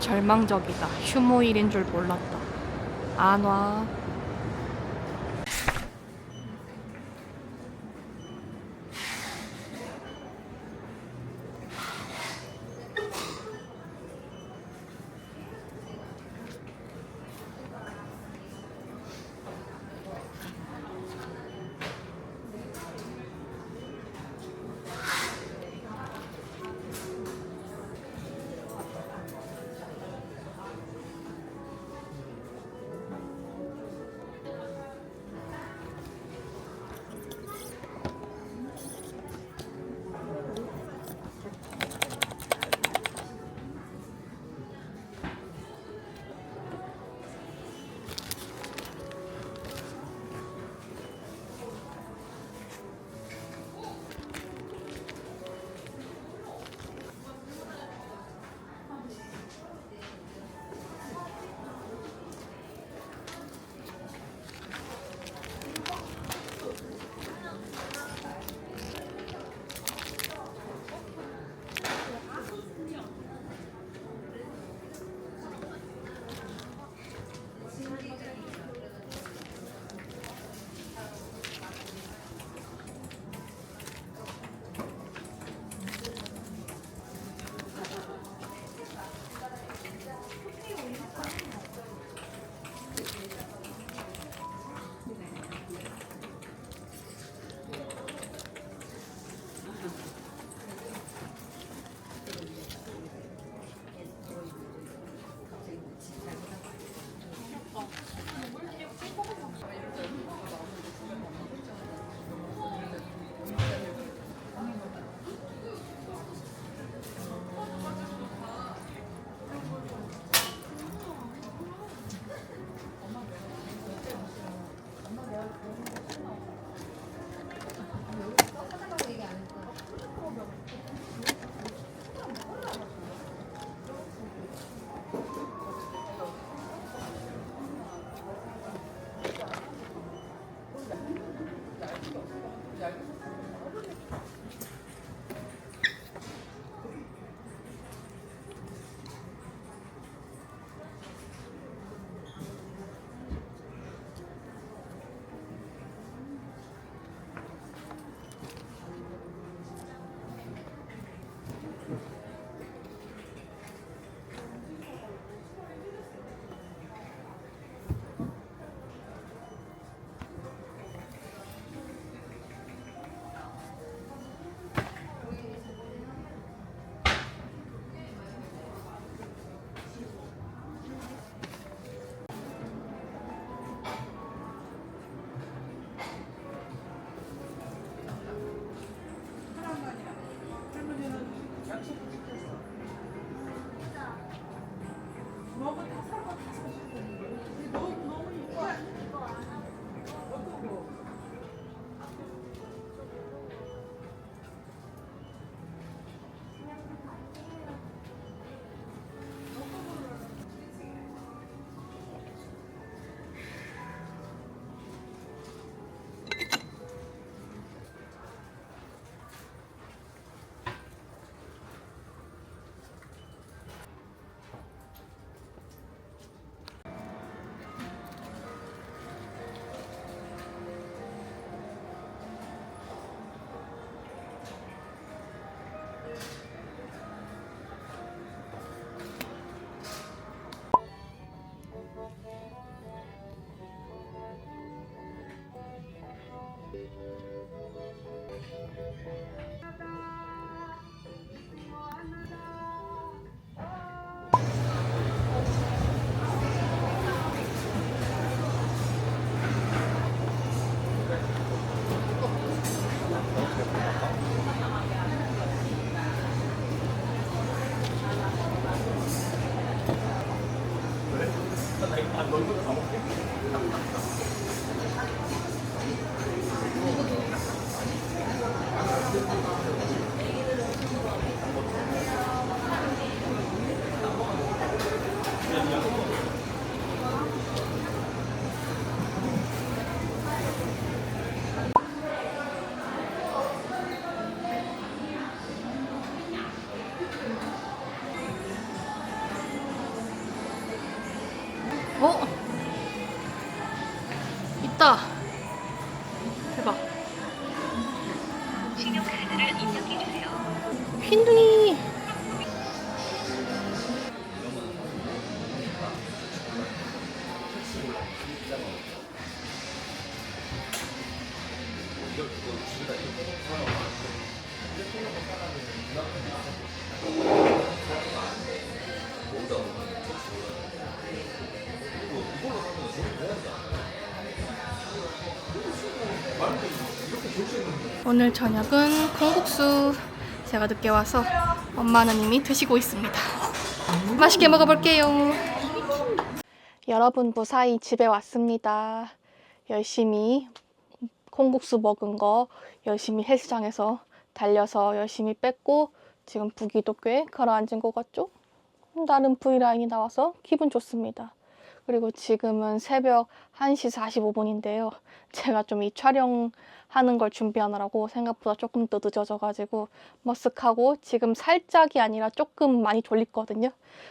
절망적이다. 휴무일인 줄 몰랐다. 안 와. 됐다. 대박. 신용카드를 입력해주세요. 흰둥이. 오늘 저녁은 콩국수. 제가 늦게 와서 엄마는 이미 드시고 있습니다. 맛있게 먹어볼게요. 여러분, 무사히 집에 왔습니다. 열심히 콩국수 먹은 거 열심히 헬스장에서 달려서 열심히 뺐고 지금 부기도 꽤 가라앉은 것 같죠? 나름 V라인이 나와서 기분 좋습니다. 그리고 지금은 새벽 1시 45분인데요. 제가 좀 이 촬영하는 걸 준비하느라고 생각보다 조금 더 늦어져가지고 머쓱하고 지금 살짝이 아니라 조금 많이 졸립거든요.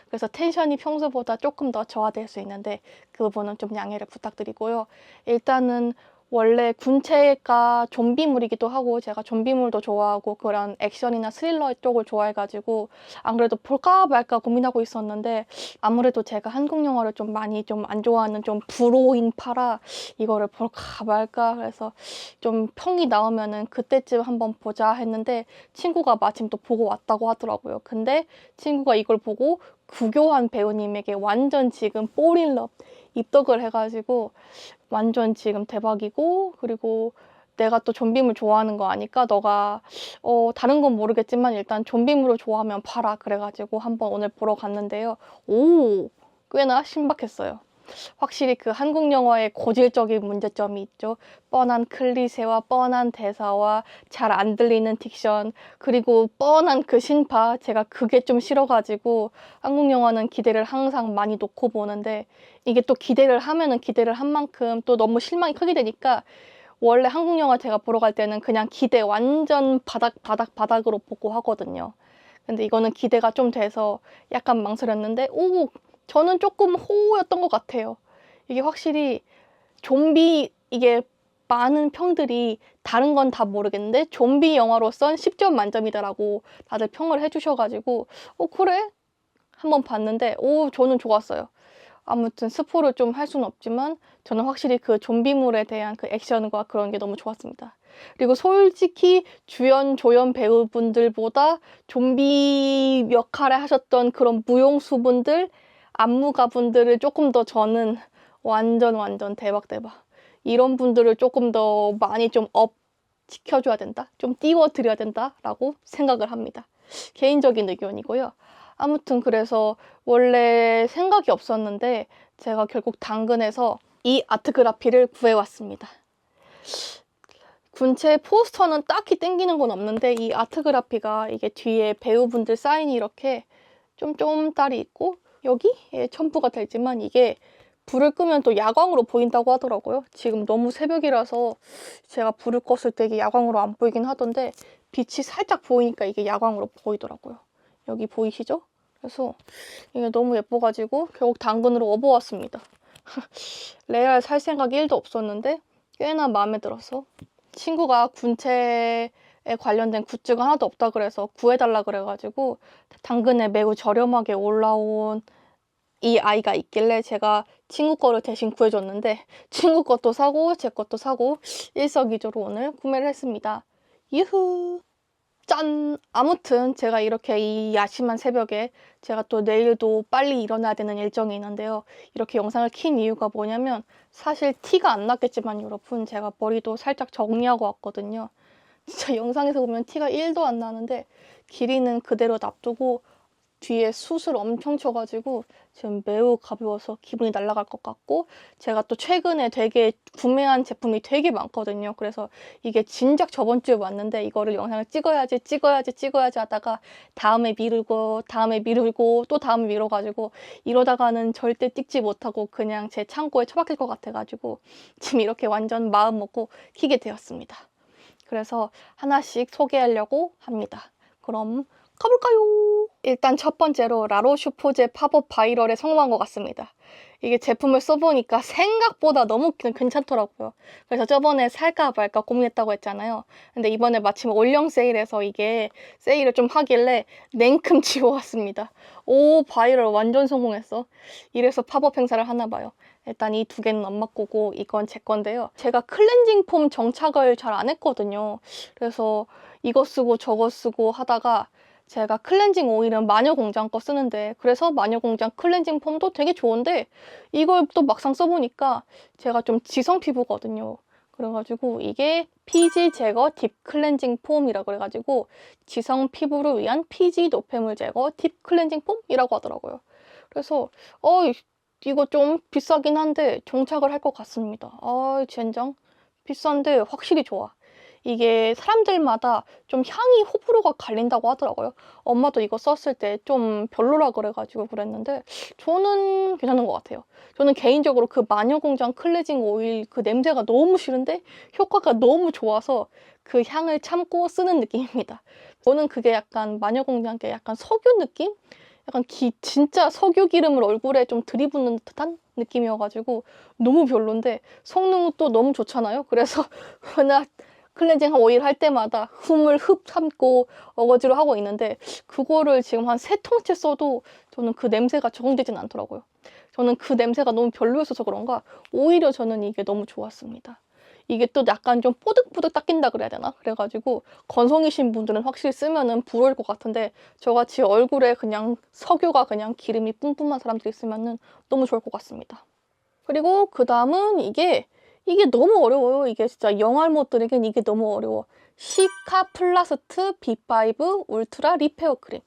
그래서 텐션이 평소보다 조금 더 저하될 수 있는데 그 부분은 좀 양해를 부탁드리고요. 일단은 원래 군체가 좀비물이기도 하고 제가 좀비물도 좋아하고 그런 액션이나 스릴러 쪽을 좋아해가지고 안 그래도 볼까 말까 고민하고 있었는데 아무래도 제가 한국 영화를 좀 많이 좀 안 좋아하는 좀 불호인 파라 이거를 볼까 말까 그래서 좀 평이 나오면은 그때쯤 한번 보자 했는데 친구가 마침 또 보고 왔다고 하더라고요. 근데 친구가 이걸 보고 구교환 배우님에게 완전 지금 폴인럽 입덕을 해가지고 완전 지금 대박이고 그리고 내가 또 좀비물 좋아하는 거 아니까 너가 다른 건 모르겠지만 일단 좀비물을 좋아하면 봐라 그래가지고 한번 오늘 보러 갔는데요. 오, 꽤나 신박했어요. 확실히 그 한국 영화의 고질적인 문제점이 있죠. 뻔한 클리셰와 뻔한 대사와 잘 안 들리는 딕션 그리고 뻔한 그 신파 제가 그게 좀 싫어가지고 한국 영화는 기대를 항상 많이 놓고 보는데 이게 또 기대를 하면은 기대를 한 만큼 또 너무 실망이 크게 되니까 원래 한국 영화 제가 보러 갈 때는 그냥 기대 완전 바닥으로 보고 하거든요. 근데 이거는 기대가 좀 돼서 약간 망설였는데 오, 저는 조금 호였던 것 같아요. 이게 확실히 좀비 이게 많은 평들이 다른 건 다 모르겠는데 좀비 영화로선 10점 만점이다라고 다들 평을 해주셔가지고 그래? 한번 봤는데 저는 좋았어요. 아무튼 스포를 좀 할 수는 없지만 저는 확실히 그 좀비물에 대한 그 액션과 그런 게 너무 좋았습니다. 그리고 솔직히 주연, 조연 배우분들보다 좀비 역할을 하셨던 그런 무용수분들, 안무가분들을 조금 더 저는 완전 대박. 이런 분들을 조금 더 많이 좀 업 시켜줘야 된다? 좀 띄워드려야 된다라고 생각을 합니다. 개인적인 의견이고요. 아무튼 그래서 원래 생각이 없었는데 제가 결국 당근에서 이 아트그라피를 구해왔습니다. 군체 포스터는 딱히 땡기는 건 없는데 이 아트그라피가 이게 뒤에 배우분들 사인이 이렇게 좀 딸이 있고 여기에 첨부가 되지만 이게 불을 끄면 또 야광으로 보인다고 하더라고요. 지금 너무 새벽이라서 제가 불을 껐을 때 이게 야광으로 안 보이긴 하던데 빛이 살짝 보이니까 이게 야광으로 보이더라고요. 여기 보이시죠? 그래서 이게 너무 예뻐가지고 결국 당근으로 업어왔습니다. 레알 살 생각이 1도 없었는데 꽤나 마음에 들어서 친구가 군체에 관련된 굿즈가 하나도 없다 그래서 구해달라 그래가지고 당근에 매우 저렴하게 올라온 이 아이가 있길래 제가 친구 거를 대신 구해줬는데 친구 것도 사고 제 것도 사고 일석이조로 오늘 구매를 했습니다. 유후! 짠! 아무튼 제가 이렇게 이 야심한 새벽에 제가 또 내일도 빨리 일어나야 되는 일정이 있는데요. 이렇게 영상을 킨 이유가 뭐냐면 사실 티가 안 났겠지만 여러분 제가 머리도 살짝 정리하고 왔거든요. 진짜 영상에서 보면 티가 1도 안 나는데 길이는 그대로 놔두고 뒤에 숱을 엄청 쳐가지고 지금 매우 가벼워서 기분이 날아갈 것 같고 제가 또 최근에 되게 구매한 제품이 되게 많거든요. 그래서 이게 진작 저번 주에 왔는데 이거를 영상을 찍어야지 하다가 다음에 미루고 또 다음에 미뤄가지고 이러다가는 절대 찍지 못하고 그냥 제 창고에 처박힐 것 같아가지고 지금 이렇게 완전 마음 먹고 키게 되었습니다. 그래서 하나씩 소개하려고 합니다. 그럼 가볼까요? 일단 첫 번째로 라로슈포제 팝업 바이럴에 성공한 것 같습니다. 이게 제품을 써보니까 생각보다 너무 괜찮더라고요. 그래서 저번에 살까 말까 고민했다고 했잖아요. 근데 이번에 마침 올영 세일에서 이게 세일을 좀 하길래 냉큼 지워왔습니다. 오, 바이럴 완전 성공했어. 이래서 팝업 행사를 하나 봐요. 일단 이 두 개는 엄마 거고 이건 제 건데요. 제가 클렌징 폼 정착을 잘 안 했거든요. 그래서 이거 쓰고 저거 쓰고 하다가 제가 클렌징 오일은 마녀공장 거 쓰는데, 그래서 마녀공장 클렌징 폼도 되게 좋은데 이걸 또 막상 써보니까 제가 좀 지성 피부거든요. 그래가지고 이게 피지 제거 딥 클렌징 폼이라고 그래가지고 지성 피부를 위한 피지 노폐물 제거 딥 클렌징 폼이라고 하더라고요. 그래서 이거 좀 비싸긴 한데 정착을 할 것 같습니다. 젠장 비싼데 확실히 좋아. 이게 사람들마다 좀 향이 호불호가 갈린다고 하더라고요. 엄마도 이거 썼을 때 좀 별로라 그래가지고 그랬는데 저는 괜찮은 것 같아요. 저는 개인적으로 그 마녀공장 클렌징 오일 그 냄새가 너무 싫은데 효과가 너무 좋아서 그 향을 참고 쓰는 느낌입니다. 저는 그게 약간 마녀공장 게 약간 석유 느낌? 약간 진짜 석유 기름을 얼굴에 좀 들이붓는 듯한 느낌이어가지고 너무 별론데 성능은 또 너무 좋잖아요. 그래서 그냥 클렌징 오일 할 때마다 흠을 참고 어거지로 하고 있는데 그거를 지금 한 3통째 써도 저는 그 냄새가 적응되진 않더라고요. 저는 그 냄새가 너무 별로였어서 그런가 오히려 저는 이게 너무 좋았습니다. 이게 또 약간 좀 뽀득뽀득 닦인다 그래야 되나? 그래가지고 건성이신 분들은 확실히 쓰면은 부러울 것 같은데 저같이 얼굴에 그냥 석유가 그냥 기름이 뿜뿜한 사람들이 쓰면은 너무 좋을 것 같습니다. 그리고 그 다음은 이게 너무 어려워요. 이게 진짜 영알못들에겐 이게 너무 어려워. 시카 플라스트 B5 울트라 리페어 크림.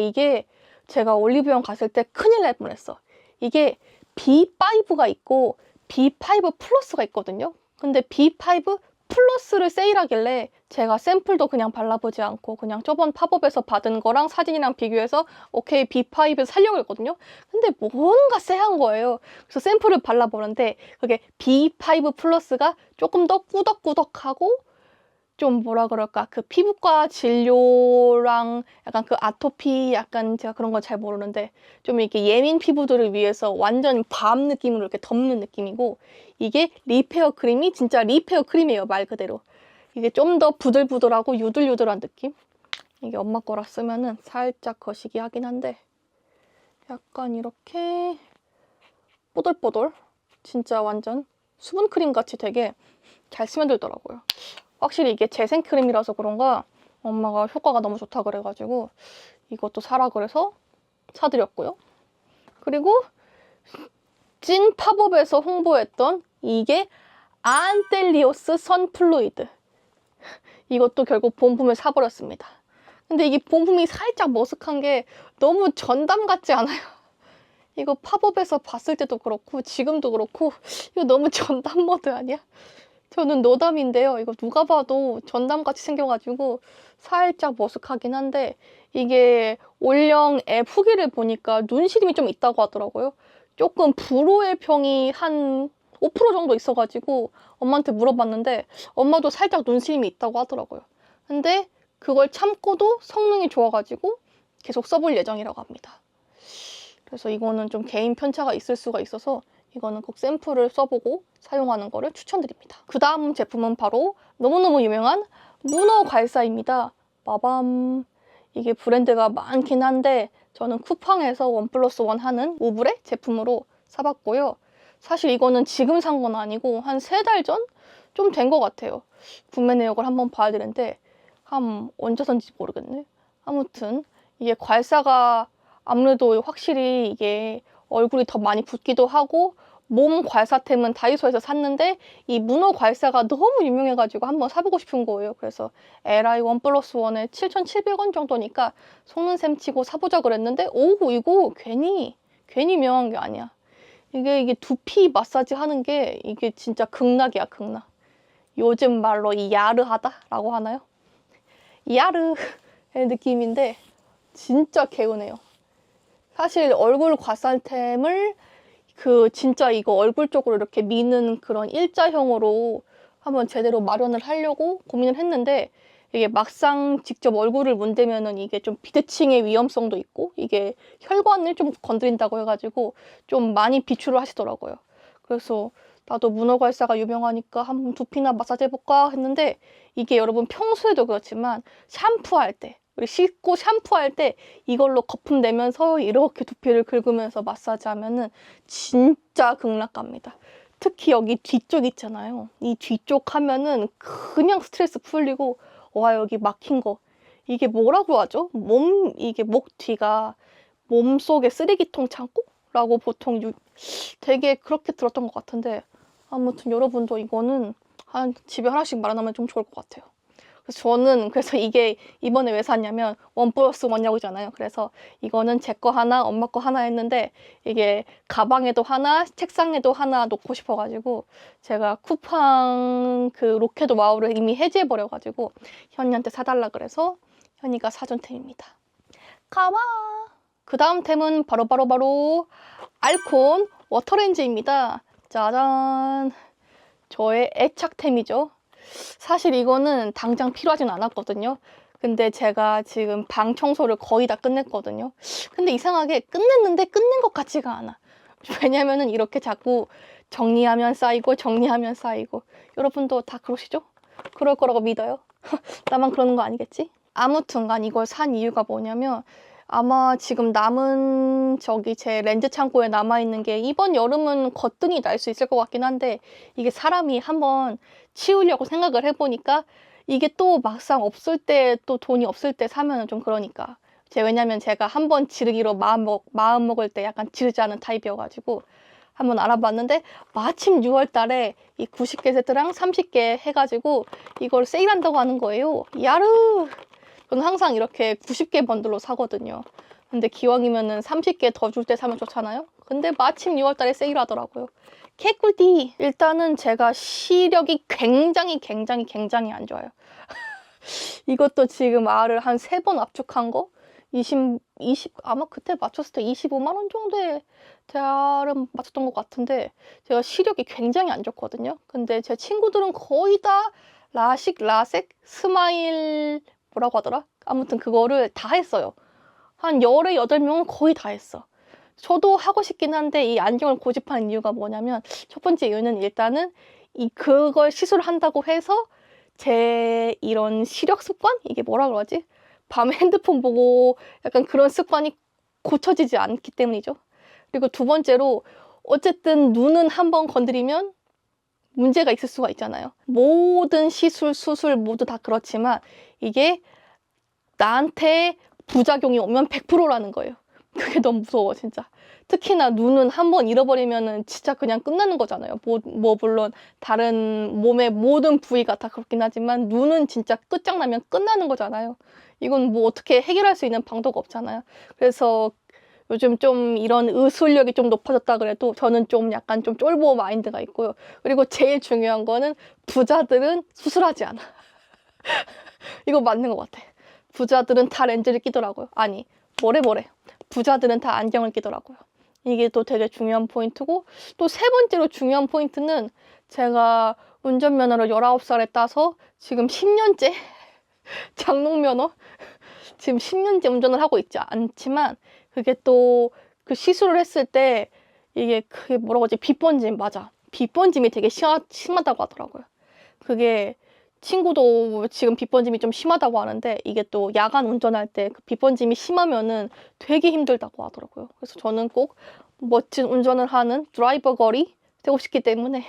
이게 제가 올리브영 갔을 때 큰일 날 뻔했어. 이게 B5가 있고 B5 플러스가 있거든요. 근데 B5 플러스를 세일하길래 제가 샘플도 그냥 발라보지 않고 그냥 저번 팝업에서 받은 거랑 사진이랑 비교해서 오케이 B5 살려고 했거든요. 근데 뭔가 쎄한 거예요. 그래서 샘플을 발라보는데 그게 B5 플러스가 조금 더 꾸덕꾸덕하고 좀 뭐라 그럴까 그 피부과 진료랑 약간 그 아토피 약간 제가 그런 건 잘 모르는데 좀 이렇게 예민 피부들을 위해서 완전 밤 느낌으로 이렇게 덮는 느낌이고 이게 리페어 크림이 진짜 리페어 크림이에요. 말 그대로 이게 좀 더 부들부들하고 유들유들한 느낌. 이게 엄마 거라 쓰면은 살짝 거시기 하긴 한데 약간 이렇게 뽀들뽀들 진짜 완전 수분 크림 같이 되게 잘 스며들더라고요. 확실히 이게 재생크림이라서 그런가 엄마가 효과가 너무 좋다 그래가지고 이것도 사라 그래서 사드렸고요. 그리고 찐 팝업에서 홍보했던 이게 안텔리오스 선플루이드. 이것도 결국 본품을 사버렸습니다. 근데 이게 본품이 살짝 머쓱한 게 너무 전담 같지 않아요? 이거 팝업에서 봤을 때도 그렇고 지금도 그렇고 이거 너무 전담 모드 아니야? 저는 노담인데요. 이거 누가 봐도 전담같이 생겨가지고 살짝 머쓱하긴 한데 이게 올영 앱 후기를 보니까 눈시림이 좀 있다고 하더라고요. 조금 불호의 평이 한 5% 정도 있어가지고 엄마한테 물어봤는데 엄마도 살짝 눈시림이 있다고 하더라고요. 근데 그걸 참고도 성능이 좋아가지고 계속 써볼 예정이라고 합니다. 그래서 이거는 좀 개인 편차가 있을 수가 있어서 이거는 꼭 샘플을 써보고 사용하는 거를 추천드립니다. 그 다음 제품은 바로 너무너무 유명한 문어 괄사입니다. 빠밤. 이게 브랜드가 많긴 한데 저는 쿠팡에서 1+1 하는 우브레 제품으로 사봤고요. 사실 이거는 지금 산 건 아니고 한 3달 전? 좀 된 것 같아요. 구매 내역을 한번 봐야 되는데 언제 산지 모르겠네. 아무튼 이게 괄사가 아무래도 확실히 이게 얼굴이 더 많이 붓기도 하고 몸 괄사템은 다이소에서 샀는데 이 문어 괄사가 너무 유명해가지고 한번 사보고 싶은 거예요. 그래서 LI 1+1에 7,700원 정도니까 속는 셈 치고 사보자 그랬는데 이거 괜히 유명한 게 아니야. 이게 두피 마사지 하는 게 이게 진짜 극락이야, 극락. 요즘 말로 이 야르하다라고 하나요? 야르의 느낌인데 진짜 개운해요. 사실 얼굴 괄사템을 진짜 이거 얼굴 쪽으로 이렇게 미는 그런 일자형으로 한번 제대로 마련을 하려고 고민을 했는데 이게 막상 직접 얼굴을 문대면은 이게 좀 비대칭의 위험성도 있고 이게 혈관을 좀 건드린다고 해가지고 좀 많이 비추를 하시더라고요. 그래서 나도 문어괄사가 유명하니까 한번 두피나 마사지 해볼까 했는데 이게 여러분 평소에도 그렇지만 샴푸할 때 우리 씻고 샴푸할 때 이걸로 거품 내면서 이렇게 두피를 긁으면서 마사지 하면은 진짜 극락갑니다. 특히 여기 뒤쪽 있잖아요. 이 뒤쪽 하면은 그냥 스트레스 풀리고 와 여기 막힌 거 이게 뭐라고 하죠? 이게 목 뒤가 몸속의 쓰레기통 창고라고 보통 되게 그렇게 들었던 것 같은데 아무튼 여러분도 이거는 한 집에 하나씩 마련하면 좀 좋을 것 같아요. 그래서 저는 이게 이번에 왜 샀냐면 1+1이잖아요. 그래서 이거는 제 거 하나, 엄마 거 하나 했는데 이게 가방에도 하나, 책상에도 하나 놓고 싶어가지고 제가 쿠팡 그 로켓 와우를 이미 해지해버려가지고 현이한테 사달라 그래서 현이가 사준 템입니다. 가와! 그 다음 템은 바로 알콘 워터렌즈입니다. 짜잔! 저의 애착템이죠. 사실 이거는 당장 필요하진 않았거든요. 근데 제가 지금 방 청소를 거의 다 끝냈거든요. 근데 이상하게 끝냈는데 끝낸 것 같지가 않아. 왜냐면은 이렇게 자꾸 정리하면 쌓이고 정리하면 쌓이고 여러분도 다 그러시죠? 그럴 거라고 믿어요. 나만 그러는 거 아니겠지? 아무튼간 이걸 산 이유가 뭐냐면 아마 지금 남은 제 렌즈 창고에 남아있는 게 이번 여름은 거뜬히 날 수 있을 것 같긴 한데 이게 사람이 한번 치우려고 생각을 해보니까 이게 또 막상 없을 때 또 돈이 없을 때 사면은 좀 그러니까 왜냐면 제가 한번 지르기로 마음 먹을 때 약간 지르지 않은 타입이어가지고 한번 알아봤는데 마침 6월 달에 이 90개 세트랑 30개 해가지고 이걸 세일한다고 하는 거예요. 야르! 저는 항상 이렇게 90개 번들로 사거든요. 근데 기왕이면은 30개 더 줄 때 사면 좋잖아요? 근데 마침 6월 달에 세일하더라고요. 개꿀띠! 일단은 제가 시력이 굉장히 안 좋아요. 이것도 지금 알을 한 3번 압축한 거? 아마 그때 맞췄을 때 25만 원 정도의 대알은 맞췄던 것 같은데 제가 시력이 굉장히 안 좋거든요. 근데 제 친구들은 거의 다 라식, 라섹, 스마일 뭐라고 하더라? 아무튼 그거를 다 했어요. 한 열에 8명은 거의 다 했어. 저도 하고 싶긴 한데 이 안경을 고집하는 이유가 뭐냐면 첫 번째 이유는 일단은 그걸 시술한다고 해서 제 이런 시력 습관? 이게 뭐라 그러지? 밤에 핸드폰 보고 약간 그런 습관이 고쳐지지 않기 때문이죠. 그리고 두 번째로 어쨌든 눈은 한번 건드리면 문제가 있을 수가 있잖아요. 모든 시술, 수술 모두 다 그렇지만 이게 나한테 부작용이 오면 100%라는 거예요. 그게 너무 무서워 진짜. 특히나 눈은 한번 잃어버리면은 진짜 그냥 끝나는 거잖아요. 물론 다른 몸의 모든 부위가 다 그렇긴 하지만 눈은 진짜 끝장나면 끝나는 거잖아요. 이건 뭐 어떻게 해결할 수 있는 방도가 없잖아요. 그래서 요즘 좀 이런 의술력이 좀 높아졌다 그래도 저는 좀 약간 좀 쫄보 마인드가 있고요. 그리고 제일 중요한 거는 부자들은 수술하지 않아. 이거 맞는 것 같아. 부자들은 다 렌즈를 끼더라고요. 아니, 뭐래. 부자들은 다 안경을 끼더라고요. 이게 또 되게 중요한 포인트고 또 세 번째로 중요한 포인트는 제가 운전면허를 19살에 따서 지금 10년째 장롱면허 지금 10년째 운전을 하고 있지 않지만 그게 또 그 시술을 했을 때 이게 그게 뭐라고 하지? 빛번짐 맞아. 빛번짐이 되게 심하다고 하더라고요. 그게 친구도 지금 빛번짐이 좀 심하다고 하는데 이게 또 야간 운전할 때 그 빛번짐이 심하면은 되게 힘들다고 하더라고요. 그래서 저는 꼭 멋진 운전을 하는 드라이버 걸이 되고 싶기 때문에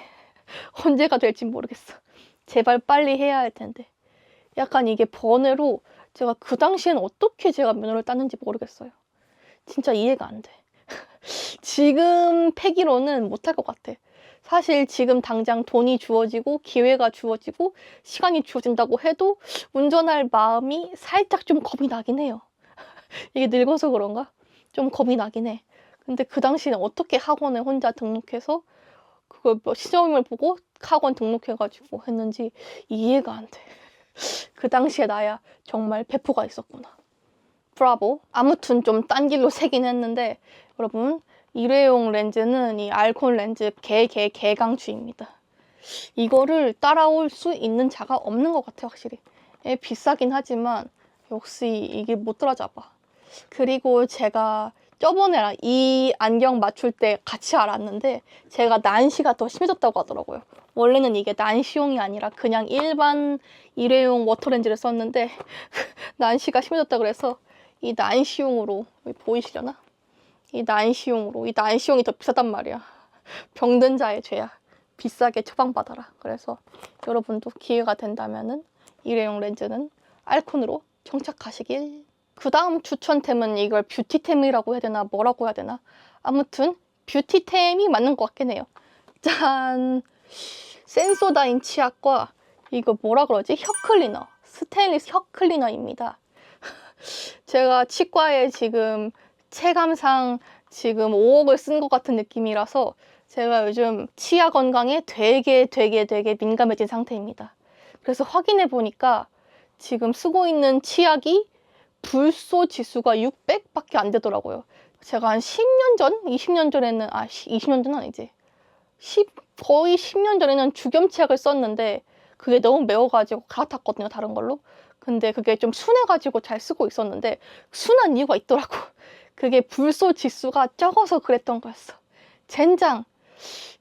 언제가 될지 모르겠어. 제발 빨리 해야 할 텐데. 약간 이게 번외로 제가 그 당시엔 어떻게 제가 면허를 땄는지 모르겠어요. 진짜 이해가 안 돼. 지금 패기로는 못할 것 같아. 사실 지금 당장 돈이 주어지고 기회가 주어지고 시간이 주어진다고 해도 운전할 마음이 살짝 좀 겁이 나긴 해요. 이게 늙어서 그런가? 좀 겁이 나긴 해. 근데 그 당시에는 어떻게 학원에 혼자 등록해서 그걸 시험을 보고 학원 등록해가지고 했는지 이해가 안 돼. 그 당시에 나야 정말 배포가 있었구나. 브라보. 아무튼 좀 딴 길로 새긴 했는데 여러분 일회용 렌즈는 이 알콘 렌즈 개강추입니다. 이거를 따라올 수 있는 자가 없는 것 같아요, 확실히. 비싸긴 하지만 역시 이게 못 따라잡아. 그리고 제가 저번에 이 안경 맞출 때 같이 알았는데 제가 난시가 더 심해졌다고 하더라고요. 원래는 이게 난시용이 아니라 그냥 일반 일회용 워터렌즈를 썼는데 난시가 심해졌다 그래서 이 난시용으로, 보이시려나? 이 난시용이 더 비싸단 말이야. 병든 자의 죄야. 비싸게 처방받아라. 그래서 여러분도 기회가 된다면은 일회용 렌즈는 알콘으로 정착하시길. 그 다음 추천템은 이걸 뷰티템이라고 해야 되나 뭐라고 해야 되나, 아무튼 뷰티템이 맞는 것 같긴 해요. 짠! 센소다인 치약과 이거 뭐라 그러지? 혀 클리너, 스테인리스 혀 클리너입니다. 제가 치과에 지금 체감상 지금 5억을 쓴 것 같은 느낌이라서 제가 요즘 치아 건강에 되게 민감해진 상태입니다. 그래서 확인해 보니까 지금 쓰고 있는 치약이 불소 지수가 600밖에 안 되더라고요. 제가 한 10년 전? 20년 전에는, 20년 전은 아니지. 거의 10년 전에는 주겸치약을 썼는데 그게 너무 매워가지고 갈아탔거든요, 다른 걸로. 근데 그게 좀 순해가지고 잘 쓰고 있었는데 순한 이유가 있더라고. 그게 불소 지수가 적어서 그랬던 거였어. 젠장!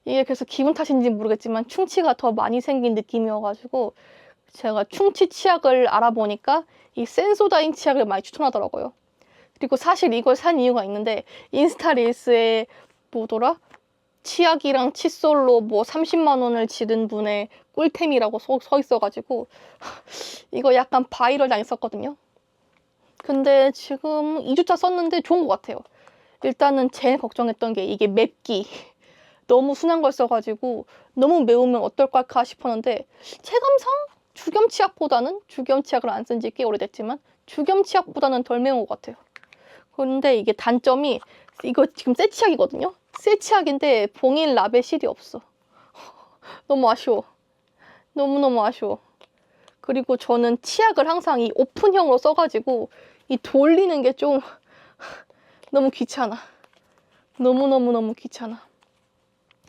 이게 그래서 기분 탓인지 모르겠지만 충치가 더 많이 생긴 느낌이어가지고 제가 충치 치약을 알아보니까 이 센소다인 치약을 많이 추천하더라고요. 그리고 사실 이걸 산 이유가 있는데 인스타 릴스에 뭐더라? 치약이랑 칫솔로 뭐 30만 원을 지른 분의 꿀템이라고 서 있어가지고 이거 약간 바이럴 당했었거든요. 근데 지금 2주차 썼는데 좋은 것 같아요. 일단은 제일 걱정했던 게 이게 맵기. 너무 순한 걸 써가지고 너무 매우면 어떨까 싶었는데 체감상 주겸치약을 안 쓴 지 꽤 오래됐지만 주겸치약보다는 덜 매운 것 같아요. 근데 이게 단점이 이거 지금 새 치약이거든요. 새 치약인데 봉인 라벨 실이 없어. 너무 아쉬워. 너무너무 아쉬워. 그리고 저는 치약을 항상 이 오픈형으로 써가지고 이 돌리는 게 좀 너무 귀찮아. 너무 귀찮아.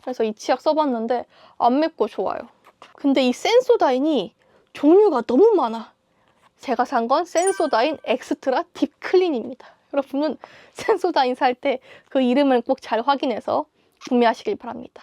그래서 이 치약 써봤는데 안 맵고 좋아요. 근데 이 센소다인이 종류가 너무 많아. 제가 산 건 센소다인 엑스트라 딥클린입니다. 여러분은 센소다인 살 때 그 이름을 꼭 잘 확인해서 구매하시길 바랍니다.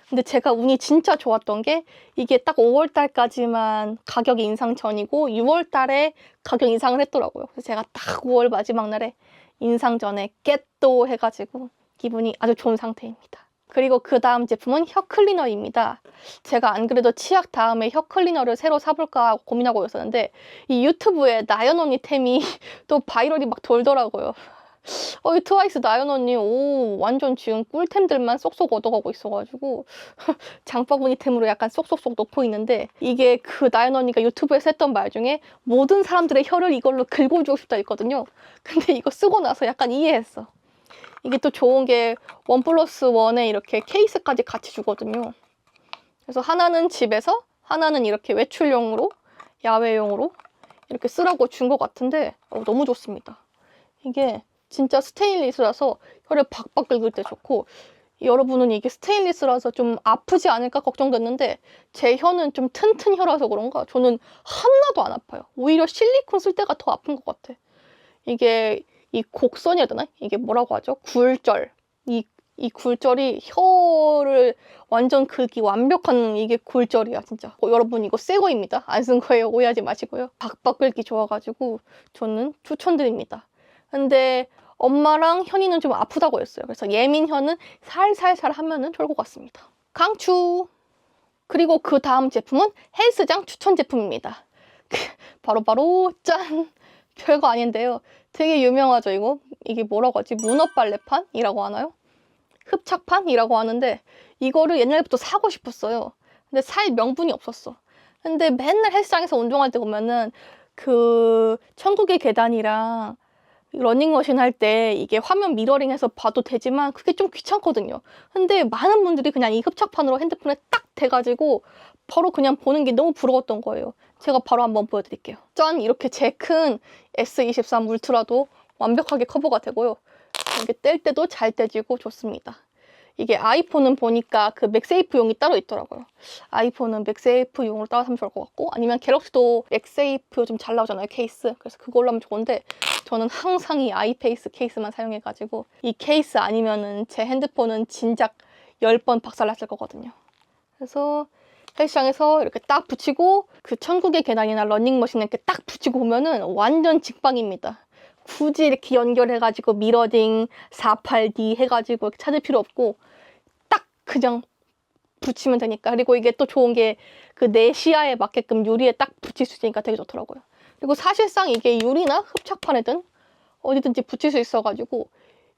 근데 제가 운이 진짜 좋았던 게 이게 딱 5월달까지만 가격 인상 전이고 6월달에 가격 인상을 했더라고요. 그래서 제가 딱 5월 마지막 날에 인상 전에 겟도 해가지고 기분이 아주 좋은 상태입니다. 그리고 그 다음 제품은 혀 클리너입니다. 제가 안 그래도 치약 다음에 혀 클리너를 새로 사볼까 고민하고 있었는데 이 유튜브에 나연 언니 템이 또 바이럴이 막 돌더라고요. 이 트와이스 나연 언니 완전 지금 꿀템들만 쏙쏙 얻어가고 있어가지고 장바구니 템으로 약간 쏙쏙쏙 넣고 있는데, 이게 그 나연 언니가 유튜브에서 했던 말 중에 모든 사람들의 혀를 이걸로 긁어주고 싶다 했거든요. 근데 이거 쓰고 나서 약간 이해했어. 이게 또 좋은 게 1+1에 이렇게 케이스까지 같이 주거든요. 그래서 하나는 집에서, 하나는 이렇게 외출용으로, 야외용으로 이렇게 쓰라고 준 것 같은데 너무 좋습니다. 이게 진짜 스테인리스라서 혀를 박박 긁을 때 좋고, 여러분은 이게 스테인리스라서 좀 아프지 않을까 걱정됐는데 제 혀는 좀 튼튼 혀라서 그런가 저는 하나도 안 아파요. 오히려 실리콘 쓸 때가 더 아픈 것 같아. 이게 이 곡선이라 해야 되나? 이게 뭐라고 하죠? 굴절. 이 굴절이 혀를 완전 긁기 완벽한 이게 굴절이야 진짜. 여러분 이거 새 거입니다. 안 쓴 거예요. 오해하지 마시고요. 박박 긁기 좋아가지고 저는 추천드립니다. 근데 엄마랑 현이는 좀 아프다고 했어요. 그래서 예민 혀는 살살살 하면은 좋을 것 같습니다. 강추! 그리고 그 다음 제품은 헬스장 추천 제품입니다. 바로 짠! 별거 아닌데요. 되게 유명하죠, 이거? 이게 뭐라고 하지? 문어빨래판이라고 하나요? 흡착판이라고 하는데 이거를 옛날부터 사고 싶었어요. 근데 살 명분이 없었어. 근데 맨날 헬스장에서 운동할 때 보면은 그 천국의 계단이랑 러닝머신 할 때 이게 화면 미러링해서 봐도 되지만 그게 좀 귀찮거든요. 근데 많은 분들이 그냥 이 흡착판으로 핸드폰에 딱 대가지고 바로 그냥 보는 게 너무 부러웠던 거예요. 제가 바로 한번 보여드릴게요. 짠! 이렇게 제 큰 S23 울트라도 완벽하게 커버가 되고요. 이게 뗄 때도 잘 떼지고 좋습니다. 이게 아이폰은 보니까 그 맥세이프용이 따로 있더라고요. 아이폰은 맥세이프용으로 따로 사면 좋을 것 같고, 아니면 갤럭시도 맥세이프 좀 잘 나오잖아요, 케이스. 그래서 그걸로 하면 좋은데 저는 항상 이 아이페이스 케이스만 사용해가지고 이 케이스 아니면은 제 핸드폰은 진작 10번 박살났을 거거든요. 그래서 헬스장에서 이렇게 딱 붙이고 그 천국의 계단이나 러닝머신에 이렇게 딱 붙이고 보면은 완전 직방입니다. 굳이 이렇게 연결해가지고 미러링 48D 해가지고 이렇게 찾을 필요 없고 딱 그냥 붙이면 되니까. 그리고 이게 또 좋은 게 그 내 시야에 맞게끔 유리에 딱 붙일 수 있으니까 되게 좋더라고요. 그리고 사실상 이게 유리나 흡착판이든 어디든지 붙일 수 있어가지고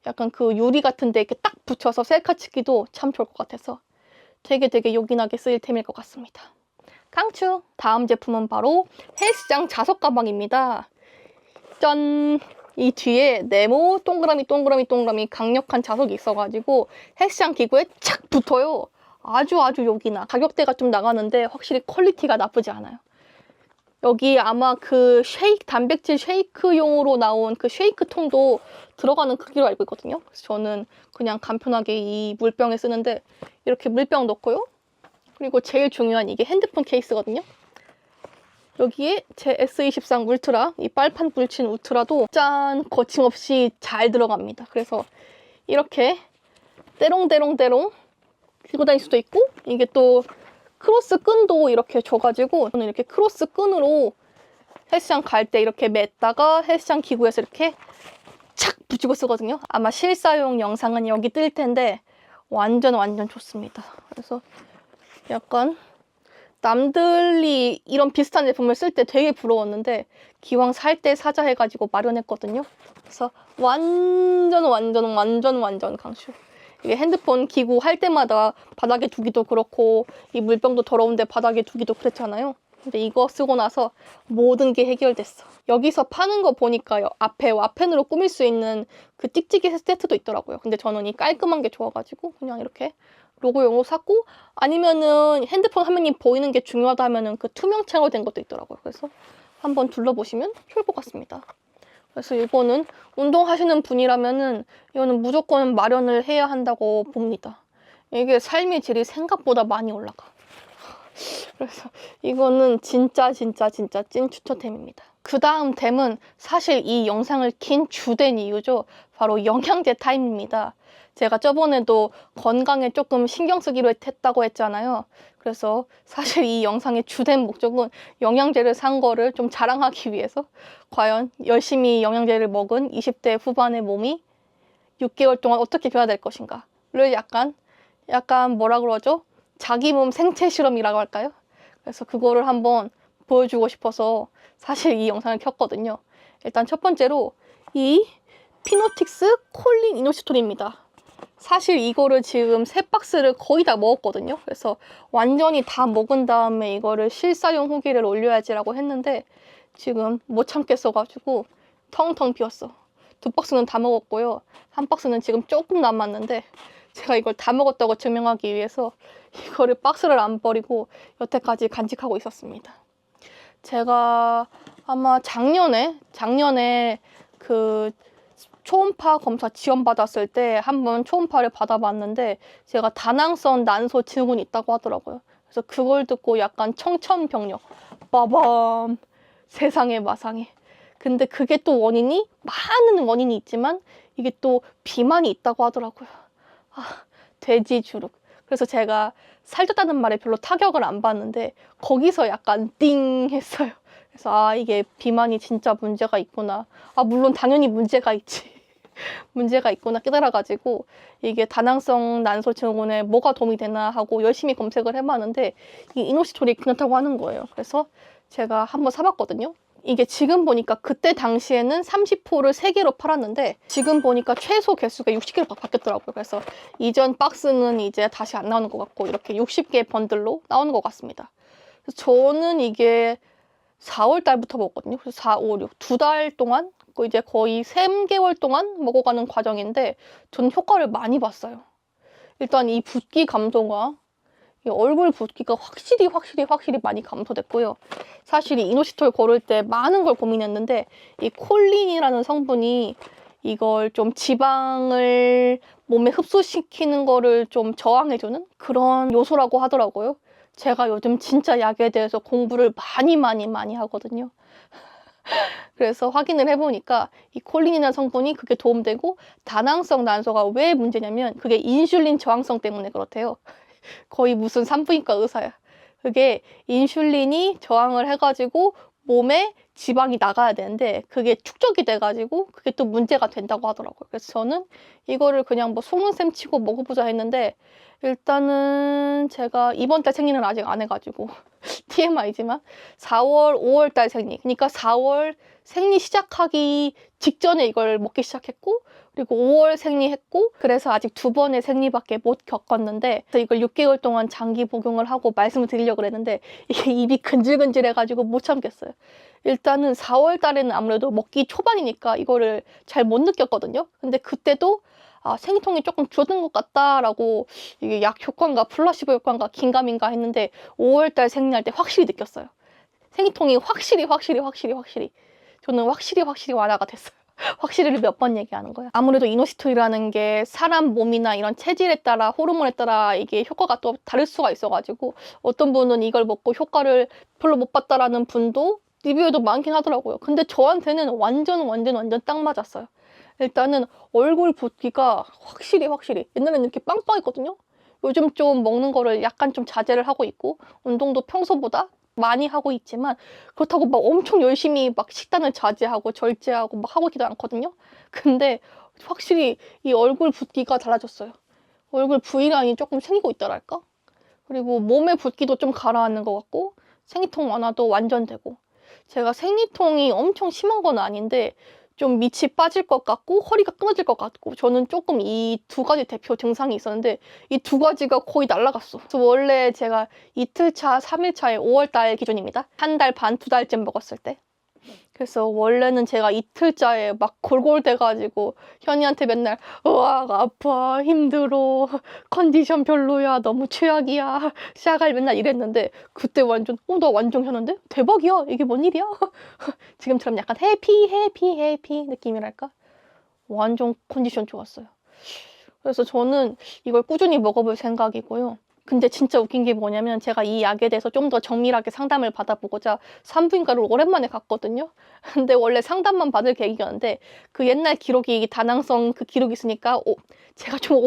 약간 그 유리 같은 데 이렇게 딱 붙여서 셀카 찍기도 참 좋을 것 같아서 되게 요긴하게 쓰일 템일 것 같습니다. 강추! 다음 제품은 바로 헬스장 자석 가방입니다. 짠! 이 뒤에 네모 동그라미 강력한 자석이 있어가지고 헬스장 기구에 착 붙어요. 아주 요긴하. 가격대가 좀 나가는데 확실히 퀄리티가 나쁘지 않아요. 여기 아마 그 단백질 쉐이크용으로 나온 그 쉐이크 통도 들어가는 크기로 알고 있거든요. 그래서 저는 그냥 간편하게 이 물병에 쓰는데 이렇게 물병 넣고요. 그리고 제일 중요한 이게 핸드폰 케이스거든요. 여기에 제 S23 울트라, 이 빨판 불친 울트라도 짠! 거침없이 잘 들어갑니다. 그래서 이렇게 때롱 들고 다닐 수도 있고, 이게 또 크로스 끈도 이렇게 줘가지고 저는 이렇게 크로스 끈으로 헬스장 갈 때 이렇게 맸다가 헬스장 기구에서 이렇게 착 붙이고 쓰거든요. 아마 실사용 영상은 여기 뜰 텐데 완전 좋습니다. 그래서 약간 남들이 이런 비슷한 제품을 쓸 때 되게 부러웠는데 기왕 살 때 사자 해가지고 마련했거든요. 그래서 완전 강추. 이게 핸드폰 기구 할 때마다 바닥에 두기도 그렇고 이 물병도 더러운데 바닥에 두기도 그랬잖아요. 근데 이거 쓰고 나서 모든 게 해결됐어. 여기서 파는 거 보니까요, 앞에 와펜으로 꾸밀 수 있는 그 찍찍이 세트도 있더라고요. 근데 저는 이 깔끔한 게 좋아가지고 그냥 이렇게 로고용으로 샀고, 아니면은 핸드폰 화면이 보이는 게 중요하다 하면은 그 투명창으로 된 것도 있더라고요. 그래서 한번 둘러보시면 좋을 것 같습니다. 그래서 이거는 운동하시는 분이라면은 이거는 무조건 마련을 해야 한다고 봅니다. 이게 삶의 질이 생각보다 많이 올라가. 그래서 이거는 진짜 찐 추천템입니다. 그 다음 템은 사실 이 영상을 킨 주된 이유죠. 바로 영양제 타임입니다. 제가 저번에도 건강에 조금 신경 쓰기로 했다고 했잖아요. 그래서 사실 이 영상의 주된 목적은 영양제를 산 거를 좀 자랑하기 위해서 과연 열심히 영양제를 먹은 20대 후반의 몸이 6개월 동안 어떻게 변화될 것인가를 약간 뭐라 그러죠? 자기 몸 생체 실험이라고 할까요? 그래서 그거를 한번 보여주고 싶어서 사실 이 영상을 켰거든요. 일단 첫 번째로 이 피노틱스 콜린 이노시톨입니다. 사실 이거를 지금 3박스를 거의 다 먹었거든요. 그래서 완전히 다 먹은 다음에 이거를 실사용 후기를 올려야지라고 했는데 지금 못 참겠어가지고 텅텅 비웠어. 2박스는 다 먹었고요. 1박스는 지금 조금 남았는데 제가 이걸 다 먹었다고 증명하기 위해서 이거를 박스를 안 버리고 여태까지 간직하고 있었습니다. 제가 아마 작년에 그 초음파 검사 지원받았을 때 한번 초음파를 받아봤는데 제가 다낭성 난소 증후군이 있다고 하더라고요. 그래서 그걸 듣고 약간 청천벽력, 빠밤, 세상에 마상에. 근데 그게 또 많은 원인이 있지만 이게 또 비만이 있다고 하더라고요. 돼지 주룩. 그래서 제가 살쪘다는 말에 별로 타격을 안 받는데 거기서 약간 띵 했어요. 그래서 이게 비만이 진짜 문제가 있구나. 물론 당연히 문제가 있지. 문제가 있구나 깨달아가지고 이게 다낭성 난소 증후군에 뭐가 도움이 되나 하고 열심히 검색을 해봤는데 이 이노시톨이 괜찮다고 하는 거예요. 그래서 제가 한번 사봤거든요. 이게 지금 보니까 그때 당시에는 30호를 3개로 팔았는데 지금 보니까 최소 개수가 60개로 바뀌었더라고요. 그래서 이전 박스는 이제 다시 안 나오는 것 같고 이렇게 60개 번들로 나오는 것 같습니다. 그래서 저는 이게 4월 달부터 먹었거든요. 그래서 4, 5, 6, 2달 동안 이제 거의 3개월 동안 먹어가는 과정인데 저는 효과를 많이 봤어요. 일단 이 붓기 감소가 이 얼굴 붓기가 확실히 많이 감소됐고요. 사실 이 이노시톨 고를 때 많은 걸 고민했는데 이 콜린이라는 성분이 이걸 좀 지방을 몸에 흡수시키는 거를 좀 저항해주는 그런 요소라고 하더라고요. 제가 요즘 진짜 약에 대해서 공부를 많이 하거든요. 그래서 확인을 해보니까 이 콜린이라는 성분이 그게 도움되고, 다낭성 난소가 왜 문제냐면 그게 인슐린 저항성 때문에 그렇대요. 거의 무슨 산부인과 의사야. 그게 인슐린이 저항을 해가지고 몸에 지방이 나가야 되는데 그게 축적이 돼가지고 그게 또 문제가 된다고 하더라고요. 그래서 저는 이거를 그냥 뭐 속는 셈 치고 먹어보자 했는데, 일단은 제가 이번 달 생리는 아직 안 해가지고 TMI지만 4월, 5월 달 생리, 그러니까 4월 생리 시작하기 직전에 이걸 먹기 시작했고, 그리고 5월 생리했고, 그래서 아직 2번의 생리밖에 못 겪었는데, 그래서 이걸 6개월 동안 장기 복용을 하고 말씀을 드리려고 그랬는데 이게 입이 근질근질해가지고 못 참겠어요. 일단은 4월 달에는 아무래도 먹기 초반이니까 이거를 잘 못 느꼈거든요. 근데 그때도 생리통이 조금 줄어든 것 같다라고, 이게 약 효과인가 플라시보 효과인가 긴가민가 했는데 5월 달 생리할 때 확실히 느꼈어요. 생리통이 확실히 저는 확실히 완화가 됐어요. 확실히를 몇 번 얘기하는 거야. 아무래도 이노시토이라는 게 사람 몸이나 이런 체질에 따라, 호르몬에 따라 이게 효과가 또 다를 수가 있어가지고 어떤 분은 이걸 먹고 효과를 별로 못 봤다라는 분도 리뷰에도 많긴 하더라고요. 근데 저한테는 완전 딱 맞았어요. 일단은 얼굴 붓기가 확실히 옛날에는 이렇게 빵빵했거든요. 요즘 좀 먹는 거를 약간 좀 자제를 하고 있고, 운동도 평소보다 많이 하고 있지만 그렇다고 막 엄청 열심히 막 식단을 자제하고 절제하고 막 하고 있지도 않거든요. 근데 확실히 이 얼굴 붓기가 달라졌어요. 얼굴 V라인이 조금 생기고 있더랄까? 그리고 몸의 붓기도 좀 가라앉는 것 같고, 생리통 완화도 완전 되고. 제가 생리통이 엄청 심한 건 아닌데 좀 밑이 빠질 것 같고 허리가 끊어질 것 같고, 저는 조금 이 2가지 대표 증상이 있었는데 이 2가지가 거의 날아갔어. 그래서 원래 제가 이틀차, 3일차에 5월달 기준입니다. 1달 반, 2달쯤 먹었을 때. 그래서 원래는 제가 이틀째에 막 골골대가지고 현이한테 맨날 으악 아파, 힘들어, 컨디션 별로야, 너무 최악이야, 시작을 맨날 이랬는데, 그때 완전 나 완전 현인데? 대박이야, 이게 뭔 일이야? 지금처럼 약간 해피 느낌이랄까? 완전 컨디션 좋았어요. 그래서 저는 이걸 꾸준히 먹어볼 생각이고요. 근데 진짜 웃긴 게 뭐냐면 제가 이 약에 대해서 좀 더 정밀하게 상담을 받아보고자 산부인과를 오랜만에 갔거든요. 근데 원래 상담만 받을 계획이었는데 그 옛날 기록이, 다낭성 그 기록이 있으니까 제가 좀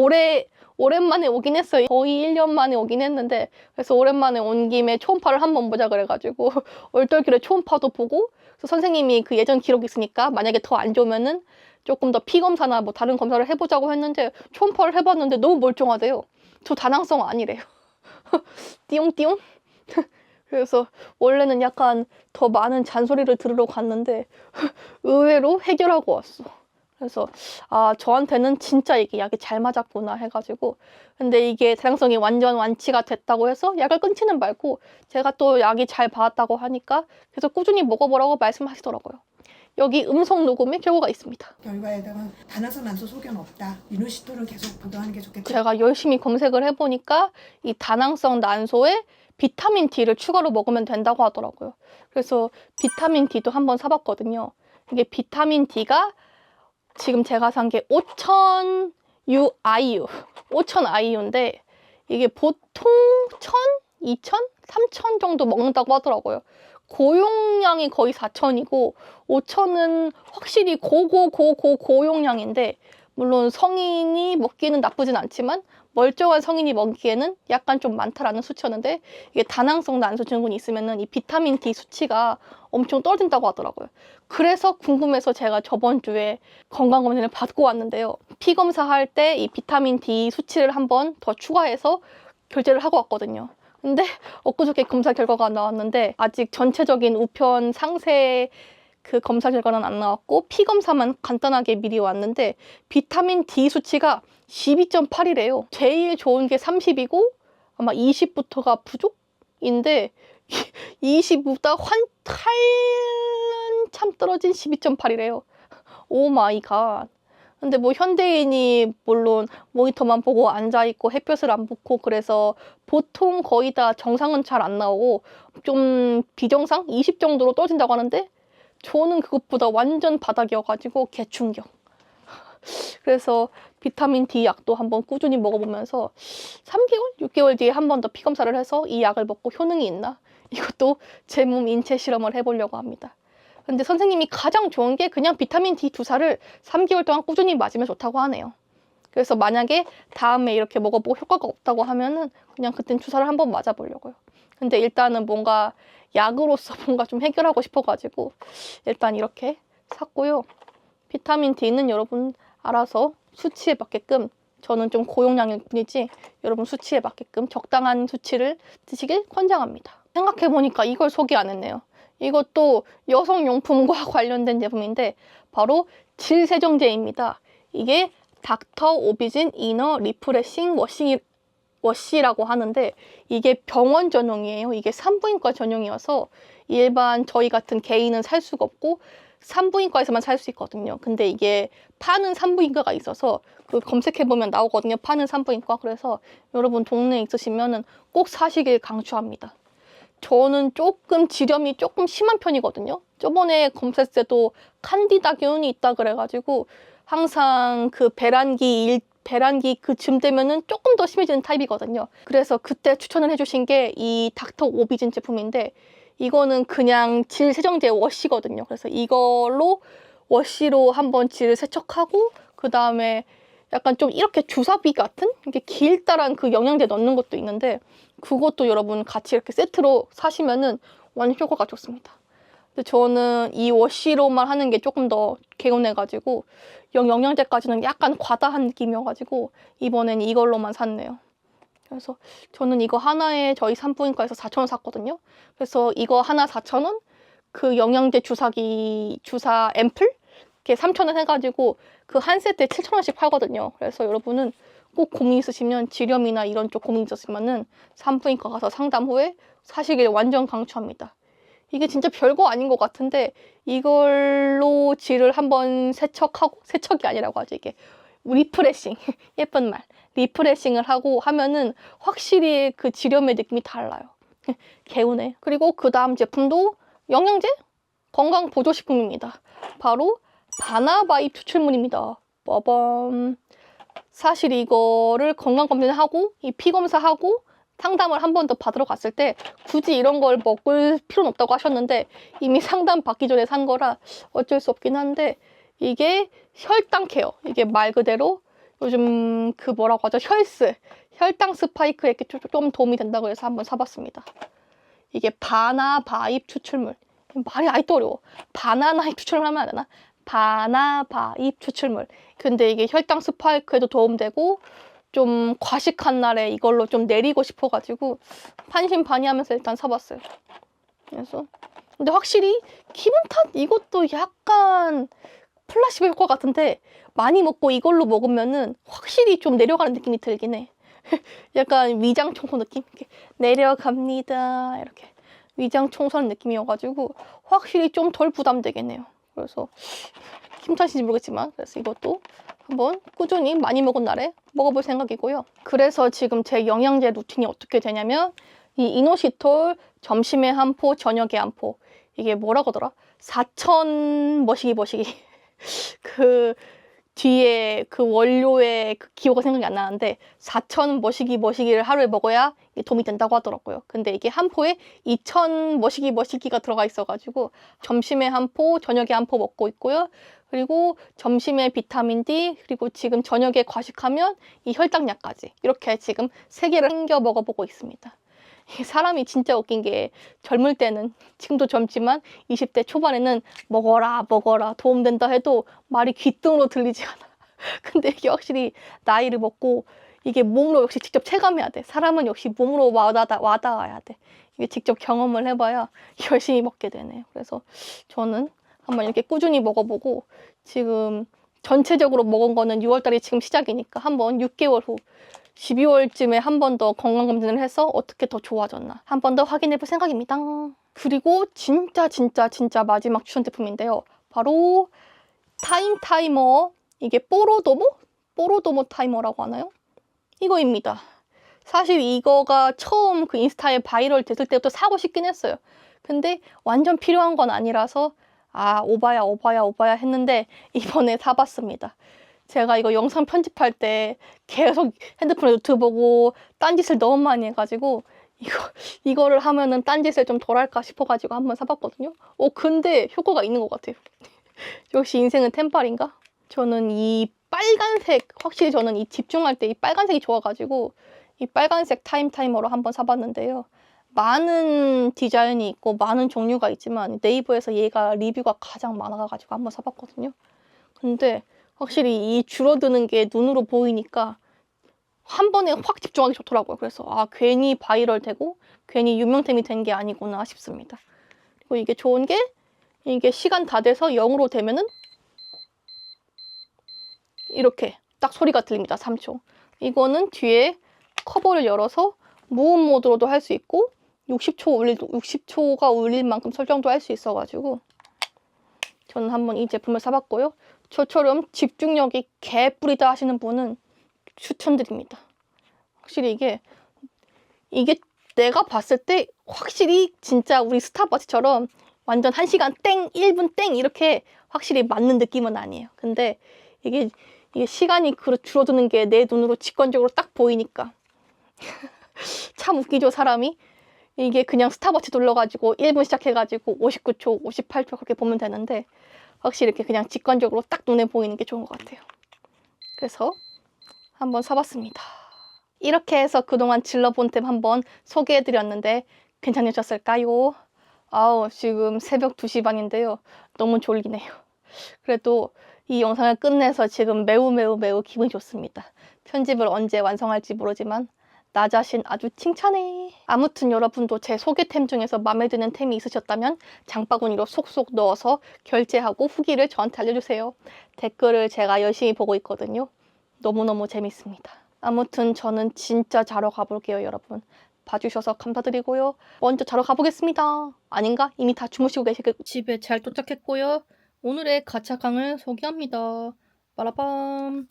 오랜만에 오긴 했어요. 거의 1년 만에 오긴 했는데, 그래서 오랜만에 온 김에 초음파를 한번 보자 그래가지고 얼떨결에 초음파도 보고, 그래서 선생님이 그 예전 기록이 있으니까 만약에 더 안 좋으면은 조금 더 피 검사나 뭐 다른 검사를 해보자고 했는데, 초음파를 해봤는데 너무 멀쩡하대요. 저 다낭성 아니래요. 띠용띠용? 그래서 원래는 약간 더 많은 잔소리를 들으러 갔는데 의외로 해결하고 왔어. 그래서 저한테는 진짜 이게 약이 잘 맞았구나 해가지고. 근데 이게 다낭성이 완전 완치가 됐다고 해서 약을 끊지는 말고, 제가 또 약이 잘 받았다고 하니까 계속 꾸준히 먹어보라고 말씀하시더라고요. 여기 음성 녹음의 결과가 있습니다. 결과에다가 다낭성 난소 소견 없다. 이노시토를 계속 보도하는 게 좋겠다. 제가 열심히 검색을 해보니까 이 다낭성 난소에 비타민 D를 추가로 먹으면 된다고 하더라고요. 그래서 비타민 D도 한번 사봤거든요. 이게 비타민 D가 지금 제가 산 게 5000 IU, 5000 IU인데 이게 보통 1000, 2000, 3000 정도 먹는다고 하더라고요. 고용량이 거의 4000이고 5000은 확실히 고용량인데, 물론 성인이 먹기에는 나쁘진 않지만 멀쩡한 성인이 먹기에는 약간 좀 많다라는 수치였는데, 이게 다낭성 난소 증후군이 있으면은 이 비타민 D 수치가 엄청 떨어진다고 하더라고요. 그래서 궁금해서 제가 저번 주에 건강검진을 받고 왔는데요. 피 검사할 때 이 비타민 D 수치를 한번 더 추가해서 결제를 하고 왔거든요. 근데 엊그저께 검사 결과가 나왔는데 아직 전체적인 우편 상세 그 검사 결과는 안 나왔고 피 검사만 간단하게 미리 왔는데 비타민 D 수치가 12.8이래요. 제일 좋은 게 30이고 아마 20부터가 부족인데 20보다 한참 떨어진 12.8이래요. 오 마이 갓. 근데 뭐 현대인이 물론 모니터만 보고 앉아있고 햇볕을 안 붓고 그래서 보통 거의 다 정상은 잘 안 나오고 좀 비정상? 20 정도로 떨어진다고 하는데 저는 그것보다 완전 바닥이어가지고 개충격. 그래서 비타민 D 약도 한번 꾸준히 먹어보면서 3개월, 6개월 뒤에 한 번 더 피 검사를 해서 이 약을 먹고 효능이 있나? 이것도 제 몸 인체 실험을 해보려고 합니다. 근데 선생님이 가장 좋은 게 그냥 비타민 D 주사를 3개월 동안 꾸준히 맞으면 좋다고 하네요. 그래서 만약에 다음에 이렇게 먹어보고 효과가 없다고 하면은 그냥 그땐 주사를 한번 맞아보려고요. 근데 일단은 뭔가 약으로서 뭔가 좀 해결하고 싶어가지고 일단 이렇게 샀고요. 비타민 D는 여러분 알아서 수치에 맞게끔, 저는 좀 고용량일 뿐이지 여러분 수치에 맞게끔 적당한 수치를 드시길 권장합니다. 생각해보니까 이걸 소개 안 했네요. 이것도 여성용품과 관련된 제품인데 바로 질세정제입니다. 이게 닥터 오비진 이너 리프레싱 워시라고 하는데 이게 병원 전용이에요. 이게 산부인과 전용이어서 일반 저희 같은 개인은 살 수가 없고 산부인과에서만 살 수 있거든요. 근데 이게 파는 산부인과가 있어서 그 검색해보면 나오거든요. 파는 산부인과. 그래서 여러분 동네에 있으시면은 꼭 사시길 강추합니다. 저는 조금 지렴이 조금 심한 편이거든요. 저번에 검사했을 때도 칸디다 기운이 있다 그래가지고 항상 그 배란기 그쯤 되면은 조금 더 심해지는 타입이거든요. 그래서 그때 추천을 해주신 게 이 닥터 오비진 제품인데 이거는 그냥 질 세정제 워시거든요. 그래서 이걸로 워시로 한번 질을 세척하고 그 다음에 약간 좀 이렇게 주사비 같은 이렇게 길다란 그 영양제 넣는 것도 있는데 그것도 여러분 같이 이렇게 세트로 사시면은 완전 효과가 좋습니다. 근데 저는 이 워시로만 하는 게 조금 더 개운해가지고 영양제까지는 약간 과다한 느낌이어가지고 이번엔 이걸로만 샀네요. 그래서 저는 이거 하나에 저희 산부인과에서 4,000원 샀거든요. 그래서 이거 하나 4,000원, 그 영양제 주사 앰플? 이렇게 3,000원 해가지고 그 한 세트에 7,000원씩 팔거든요. 그래서 여러분은 꼭 고민 있으시면 지렴이나 이런 쪽 고민 있으시면은 산부인과 가서 상담 후에 사시길 완전 강추합니다. 이게 진짜 별거 아닌 것 같은데 이걸로 질을 한번 세척이 아니라고 하죠. 이게 리프레싱, 예쁜 말. 리프레싱을 하고 하면은 확실히 그 지렴의 느낌이 달라요. 개운해. 그리고 그 다음 제품도 영양제? 건강 보조식품입니다. 바로 바나바입 추출물입니다. 빠밤. 사실 이거를 건강검진하고 이 피검사하고 상담을 한 번 더 받으러 갔을 때 굳이 이런 걸 먹을 필요는 없다고 하셨는데 이미 상담 받기 전에 산 거라 어쩔 수 없긴 한데 이게 혈당 케어. 이게 말 그대로 요즘 그 뭐라고 하죠? 혈당 스파이크에 좀 도움이 된다고 해서 한번 사봤습니다. 이게 바나바입 추출물. 말이 아직도 어려워. 바나나입 추출물 하면 안 되나? 바나바입 추출물. 근데 이게 혈당 스파이크에도 도움되고 좀 과식한 날에 이걸로 좀 내리고 싶어가지고 반신반의하면서 일단 사봤어요. 그래서 근데 확실히 기분 탓 이것도 약간 플라시보 효과 같은데 많이 먹고 이걸로 먹으면은 확실히 좀 내려가는 느낌이 들긴 해. 약간 위장 청소 느낌? 이렇게 내려갑니다. 이렇게 위장 청소하는 느낌이어가지고 확실히 좀 덜 부담되겠네요. 그래서 기분 탓인지 모르겠지만 그래서 이것도 한번 꾸준히 많이 먹은 날에 먹어볼 생각이고요. 그래서 지금 제 영양제 루틴이 어떻게 되냐면 이 이노시톨 점심에 한 포, 저녁에 한 포. 이게 뭐라고 하더라? 4,000 머시기 그 뒤에 그 원료의 그 기호가 생각이 안 나는데 4,000 머시기를 하루에 먹어야 도움이 된다고 하더라고요. 근데 이게 한 포에 2,000 머시기가 들어가 있어가지고 점심에 한 포, 저녁에 한 포 먹고 있고요. 그리고 점심에 비타민 D, 그리고 지금 저녁에 과식하면 이 혈당약까지 이렇게 지금 3개를 챙겨 먹어보고 있습니다. 사람이 진짜 웃긴 게 젊을 때는 지금도 젊지만 20대 초반에는 먹어라 도움된다 해도 말이 귓등으로 들리지 않아. 근데 이게 확실히 나이를 먹고 이게 몸으로 역시 직접 체감해야 돼. 사람은 역시 몸으로 와닿아야 돼. 이게 직접 경험을 해봐야 열심히 먹게 되네요. 그래서 저는 한번 이렇게 꾸준히 먹어보고 지금 전체적으로 먹은 거는 6월달이 지금 시작이니까 한번 6개월 후 12월쯤에 한 번 더 건강검진을 해서 어떻게 더 좋아졌나 한 번 더 확인해 볼 생각입니다. 그리고 진짜 마지막 추천 제품인데요. 바로 타이머. 이게 뽀로도모 타이머라고 하나요? 이거입니다. 사실 이거가 처음 그 인스타에 바이럴 됐을 때부터 사고 싶긴 했어요. 근데 완전 필요한 건 아니라서 오바야 했는데 이번에 사봤습니다. 제가 이거 영상 편집할 때 계속 핸드폰에 노트 보고 딴짓을 너무 많이 해가지고 이거를 하면은 딴짓을 좀 덜 할까 싶어가지고 한번 사봤거든요. 근데 효과가 있는 것 같아요. 역시 인생은 템빨인가? 저는 이 빨간색, 확실히 저는 이 집중할 때 이 빨간색이 좋아가지고 이 빨간색 타이머로 한번 사봤는데요. 많은 디자인이 있고 많은 종류가 있지만 네이버에서 얘가 리뷰가 가장 많아가지고 한번 사봤거든요. 근데 확실히 이 줄어드는 게 눈으로 보이니까 한 번에 확 집중하기 좋더라고요. 그래서 괜히 바이럴 되고 괜히 유명템이 된 게 아니구나 싶습니다. 그리고 이게 좋은 게 이게 시간 다 돼서 0으로 되면은 이렇게 딱 소리가 들립니다. 3초. 이거는 뒤에 커버를 열어서 무음 모드로도 할 수 있고 60초가 울릴 만큼 설정도 할 수 있어가지고 저는 한번 이 제품을 사봤고요. 저처럼 집중력이 개뿔이다 하시는 분은 추천드립니다. 확실히 이게 내가 봤을 때 확실히 진짜 우리 스탑워치처럼 완전 1시간 땡, 1분 땡 이렇게 확실히 맞는 느낌은 아니에요. 근데 이게 시간이 줄어드는 게 내 눈으로 직관적으로 딱 보이니까 참 웃기죠, 사람이. 이게 그냥 스탑워치 눌러가지고 1분 시작해가지고 59초, 58초 그렇게 보면 되는데 확실히 이렇게 그냥 직관적으로 딱 눈에 보이는 게 좋은 것 같아요. 그래서 한번 사봤습니다. 이렇게 해서 그동안 질러본 템 한번 소개해드렸는데 괜찮으셨을까요? 지금 새벽 2시 반인데요. 너무 졸리네요. 그래도 이 영상을 끝내서 지금 매우 기분이 좋습니다. 편집을 언제 완성할지 모르지만 나 자신 아주 칭찬해. 아무튼 여러분도 제 소개템 중에서 마음에 드는 템이 있으셨다면 장바구니로 속속 넣어서 결제하고 후기를 저한테 알려주세요. 댓글을 제가 열심히 보고 있거든요. 너무너무 재밌습니다. 아무튼 저는 진짜 자러 가볼게요, 여러분. 봐주셔서 감사드리고요. 먼저 자러 가보겠습니다. 아닌가? 이미 다 주무시고 계시고 집에 잘 도착했고요. 오늘의 가차강을 소개합니다. 빠라밤.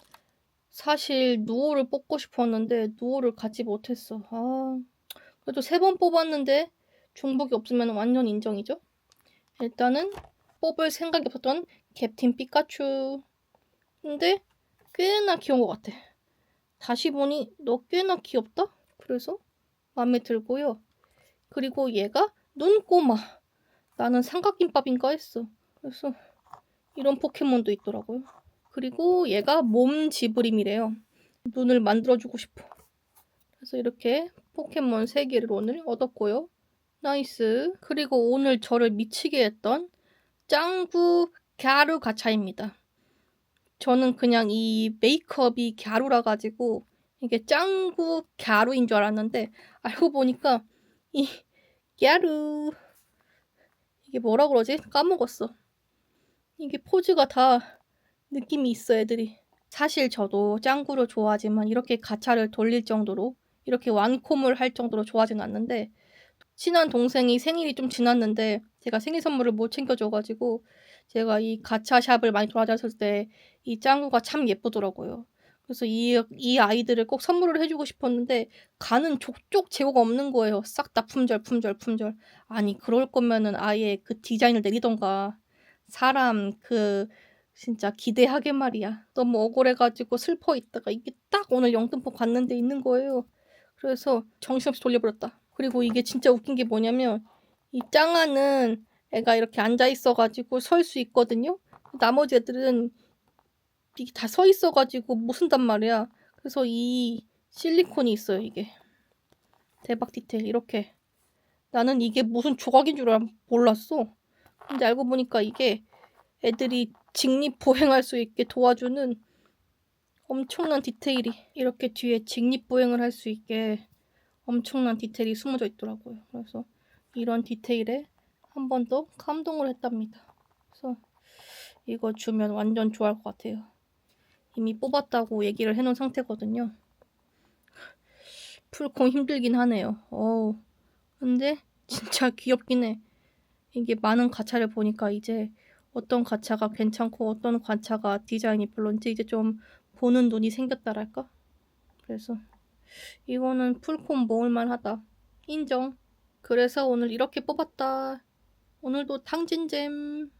사실 누오를 뽑고 싶었는데 누오를 갖지 못했어. 그래도 3번 뽑았는데 중복이 없으면 완전 인정이죠. 일단은 뽑을 생각이 없었던 캡틴 피카츄. 근데 꽤나 귀여운 것 같아. 다시 보니 너 꽤나 귀엽다? 그래서 마음에 들고요. 그리고 얘가 눈꼬마. 나는 삼각김밥인가 했어. 그래서 이런 포켓몬도 있더라고요. 그리고 얘가 몸 지브림이래요. 눈을 만들어주고 싶어. 그래서 이렇게 포켓몬 3개를 오늘 얻었고요. 나이스. 그리고 오늘 저를 미치게 했던 짱구 갸루 가차입니다. 저는 그냥 이 메이크업이 갸루라 가지고 이게 짱구 갸루인 줄 알았는데 알고 보니까 이 갸루 이게 뭐라 그러지? 까먹었어. 이게 포즈가 다 느낌이 있어, 애들이. 사실 저도 짱구를 좋아하지만 이렇게 가차를 돌릴 정도로 이렇게 완콤을 할 정도로 좋아하진 않는데 친한 동생이 생일이 좀 지났는데 제가 생일 선물을 못 챙겨줘가지고 제가 이 가차샵을 많이 돌아다녔을 때 이 짱구가 참 예쁘더라고요. 그래서 이 아이들을 꼭 선물을 해주고 싶었는데 가는 족족 재고가 없는 거예요. 싹 다 품절. 아니 그럴 거면은 아예 그 디자인을 내리던가. 사람 진짜 기대하게 말이야. 너무 억울해가지고 슬퍼 있다가 이게 딱 오늘 영등포 갔는데 있는 거예요. 그래서 정신없이 돌려버렸다. 그리고 이게 진짜 웃긴 게 뭐냐면 이 짱아는 애가 이렇게 앉아 있어가지고 설 수 있거든요. 나머지 애들은 이게 다 서 있어가지고 못 쓴단 말이야. 그래서 이 실리콘이 있어요. 이게 대박 디테일 이렇게. 나는 이게 무슨 조각인 줄 몰랐어. 근데 알고 보니까 이게 애들이 직립보행할 수 있게 도와주는 엄청난 디테일이 이렇게 뒤에 직립보행을 할 수 있게 엄청난 디테일이 숨어져 있더라고요. 그래서 이런 디테일에 한 번 더 감동을 했답니다. 그래서 이거 주면 완전 좋아할 것 같아요. 이미 뽑았다고 얘기를 해놓은 상태거든요. 풀콤 힘들긴 하네요. 근데 진짜 귀엽긴 해. 이게 많은 가차를 보니까 이제 어떤 가차가 괜찮고 어떤 가차가 디자인이 별론지 이제 좀 보는 눈이 생겼다랄까? 그래서 이거는 풀콤 모을만 하다. 인정. 그래서 오늘 이렇게 뽑았다. 오늘도 탕진잼.